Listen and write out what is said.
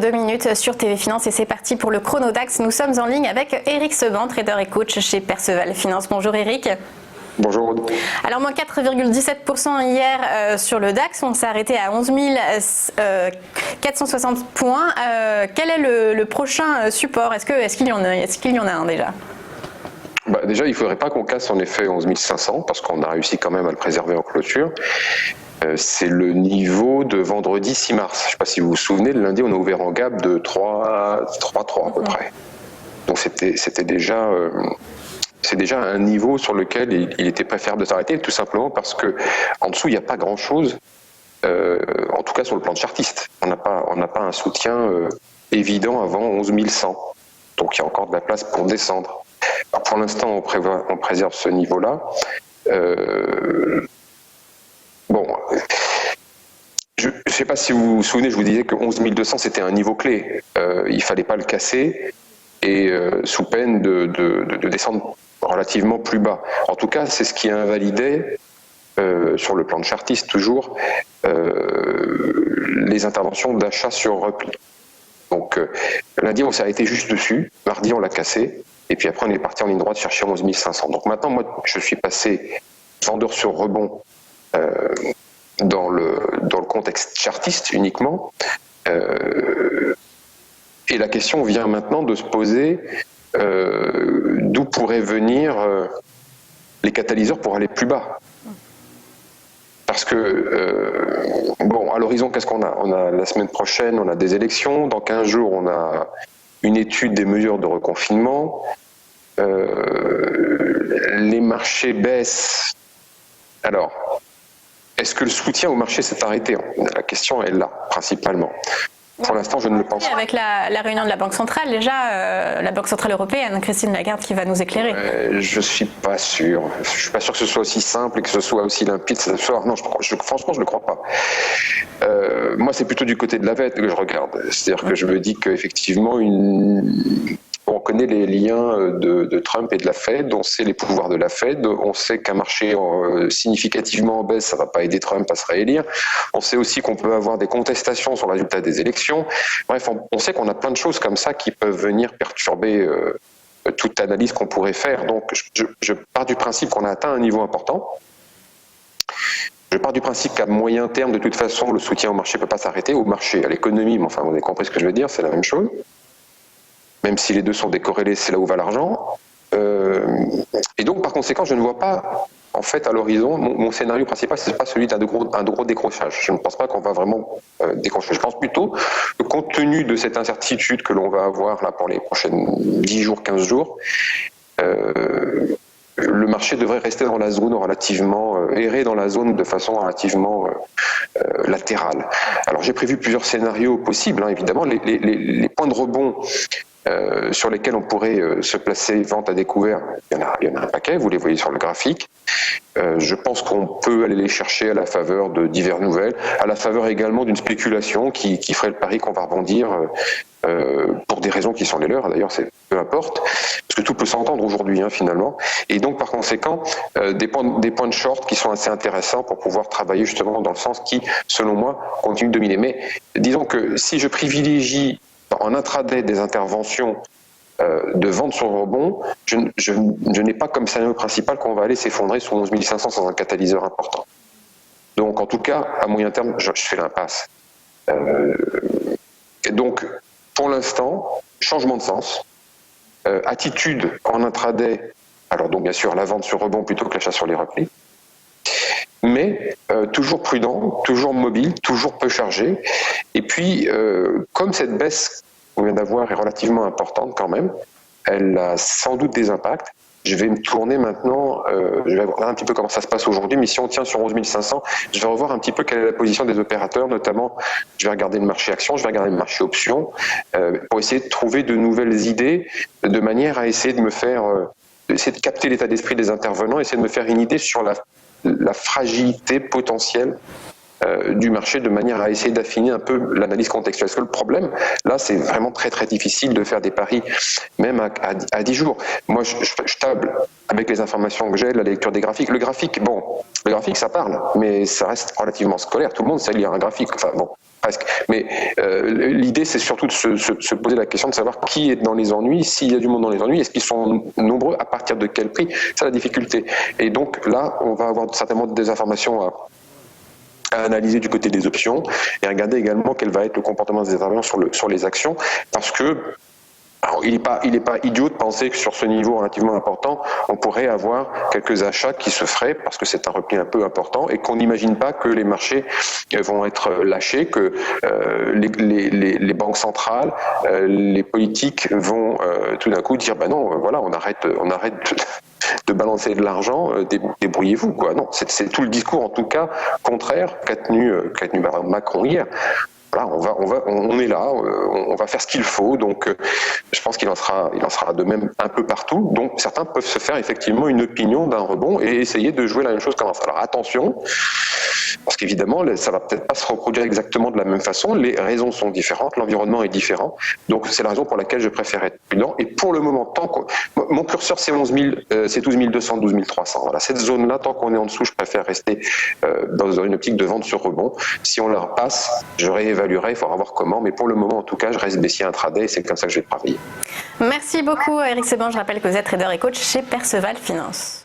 2 minutes sur TV Finance et c'est parti pour le Chrono DAX. Nous sommes en ligne avec Eric Seban, trader et coach chez Perceval Finance. Bonjour Eric. Bonjour. Alors moins 4,17% hier sur le DAX, on s'est arrêté à 11 460 points. Quel est le prochain support? Est-ce qu'il y en a un déjà? Déjà, il ne faudrait pas qu'on casse en effet 11 500 parce qu'on a réussi quand même à le préserver en clôture. C'est le niveau de vendredi 6 mars. Je ne sais pas si vous vous souvenez, le lundi, on a ouvert en gap de 3,3 à peu près. Donc c'était déjà... c'est déjà un niveau sur lequel il était préférable de s'arrêter, tout simplement parce que en dessous il n'y a pas grand-chose, en tout cas sur le plan de chartiste. On n'a pas un soutien évident avant 11 100, donc il y a encore de la place pour descendre. Alors pour l'instant, on préserve ce niveau-là. Je ne sais pas si vous vous souvenez, je vous disais que 11 200 c'était un niveau clé. Il ne fallait pas le casser et sous peine de descendre relativement plus bas. En tout cas, c'est ce qui invalidait, sur le plan de chartiste toujours, les interventions d'achat sur repli. Donc lundi, on s'est arrêté juste dessus, mardi, on l'a cassé, et puis après, on est parti en ligne droite chercher 11 500. Donc maintenant, moi, je suis passé vendeur sur rebond dans le contexte chartiste uniquement. Et la question vient maintenant de se poser d'où pourraient venir les catalyseurs pour aller plus bas. Parce que, à l'horizon, qu'est-ce qu'on a? On a la semaine prochaine, on a des élections. Dans 15 jours, on a une étude des mesures de reconfinement. Les marchés baissent. Alors, est-ce que le soutien au marché s'est arrêté? La question est là, principalement. Pour l'instant, je ne le pense pas. Avec la réunion de la Banque centrale, déjà, la Banque centrale européenne, Christine Lagarde, qui va nous éclairer. Je suis pas sûr. Je suis pas sûr que ce soit aussi simple et que ce soit aussi limpide. Non, franchement, je le crois pas. Moi, c'est plutôt du côté de la Fed que je regarde. C'est-à-dire que je me dis qu'effectivement, on connaît les liens de Trump et de la Fed, on sait les pouvoirs de la Fed, on sait qu'un marché significativement en baisse, ça ne va pas aider Trump à se réélire. On sait aussi qu'on peut avoir des contestations sur le résultat des élections. Bref, on sait qu'on a plein de choses comme ça qui peuvent venir perturber toute analyse qu'on pourrait faire. Donc, je pars du principe qu'on a atteint un niveau important. Je pars du principe qu'à moyen terme, de toute façon, le soutien au marché ne peut pas s'arrêter, au marché, à l'économie, mais enfin, vous avez compris ce que je veux dire, c'est la même chose. Même si les deux sont décorrélés, c'est là où va l'argent. Et donc, par conséquent, je ne vois pas, en fait, à l'horizon, mon scénario principal, ce n'est pas celui d'un gros décrochage. Je ne pense pas qu'on va vraiment décrocher. Je pense plutôt que, compte tenu de cette incertitude que l'on va avoir là pour les prochaines 10 jours, 15 jours, le marché devrait rester dans la zone relativement, errer dans la zone de façon relativement latérale. Alors, j'ai prévu plusieurs scénarios possibles, évidemment. Les points de rebond sur lesquels on pourrait se placer vente à découvert, il y en a un paquet, vous les voyez sur le graphique. Je pense qu'on peut aller les chercher à la faveur de diverses nouvelles, à la faveur également d'une spéculation qui ferait le pari qu'on va rebondir pour des raisons qui sont les leurs, d'ailleurs peu importe, parce que tout peut s'entendre aujourd'hui finalement, et donc par conséquent des points de short qui sont assez intéressants pour pouvoir travailler justement dans le sens qui, selon moi, continue de dominer. Mais disons que si je privilégie en intraday des interventions de vente sur rebond, je n'ai pas comme scénario principal qu'on va aller s'effondrer sous 11 500 sans un catalyseur important. Donc en tout cas, à moyen terme, je fais l'impasse. Et donc, pour l'instant, changement de sens, attitude en intraday, alors donc bien sûr la vente sur rebond plutôt que l'achat sur les replis, mais toujours prudent, toujours mobile, toujours peu chargé. Et puis, comme cette baisse qu'on vient d'avoir est relativement importante quand même, elle a sans doute des impacts. Je vais me tourner maintenant, je vais regarder un petit peu comment ça se passe aujourd'hui, mais si on tient sur 11 500, je vais revoir un petit peu quelle est la position des opérateurs, notamment je vais regarder le marché actions, je vais regarder le marché options, pour essayer de trouver de nouvelles idées, de manière à essayer de me faire, essayer de capter l'état d'esprit des intervenants, essayer de me faire une idée sur la fragilité potentielle du marché de manière à essayer d'affiner un peu l'analyse contextuelle. Parce que le problème, là, c'est vraiment très très difficile de faire des paris, même à 10 jours. Moi, je table avec les informations que j'ai, la lecture des graphiques. Le graphique, ça parle, mais ça reste relativement scolaire. Tout le monde sait lire un graphique. Enfin bon, presque. Mais l'idée, c'est surtout de se poser la question de savoir qui est dans les ennuis, s'il y a du monde dans les ennuis, est-ce qu'ils sont nombreux, à partir de quel prix. C'est la difficulté. Et donc là, on va avoir certainement des informations à analyser du côté des options et regarder également quel va être le comportement des intervenants sur les actions, parce que alors, il n'est pas idiot de penser que sur ce niveau relativement important, on pourrait avoir quelques achats qui se feraient parce que c'est un repli un peu important et qu'on n'imagine pas que les marchés vont être lâchés, que les banques centrales, les politiques vont tout d'un coup dire non, voilà, on arrête de balancer de l'argent, débrouillez-vous, quoi. Non, c'est tout le discours en tout cas contraire qu'a tenu Macron hier. Voilà, on est là, on va faire ce qu'il faut, donc je pense qu'il en sera de même un peu partout. Donc certains peuvent se faire effectivement une opinion d'un rebond et essayer de jouer la même chose qu'avant. Alors attention, parce qu'évidemment, ça va peut-être pas se reproduire exactement de la même façon. Les raisons sont différentes, l'environnement est différent. Donc c'est la raison pour laquelle je préfère être prudent. Et pour le moment, mon curseur c'est 12 200, 12 300. Voilà, cette zone-là, tant qu'on est en dessous, je préfère rester dans une optique de vente sur rebond. Si on la repasse, je réévaluerai, il faudra voir comment. Mais pour le moment, en tout cas, je reste baissier intraday et c'est comme ça que je vais travailler. Merci beaucoup, Éric Seban. Je rappelle que vous êtes trader et coach chez Perceval Finance.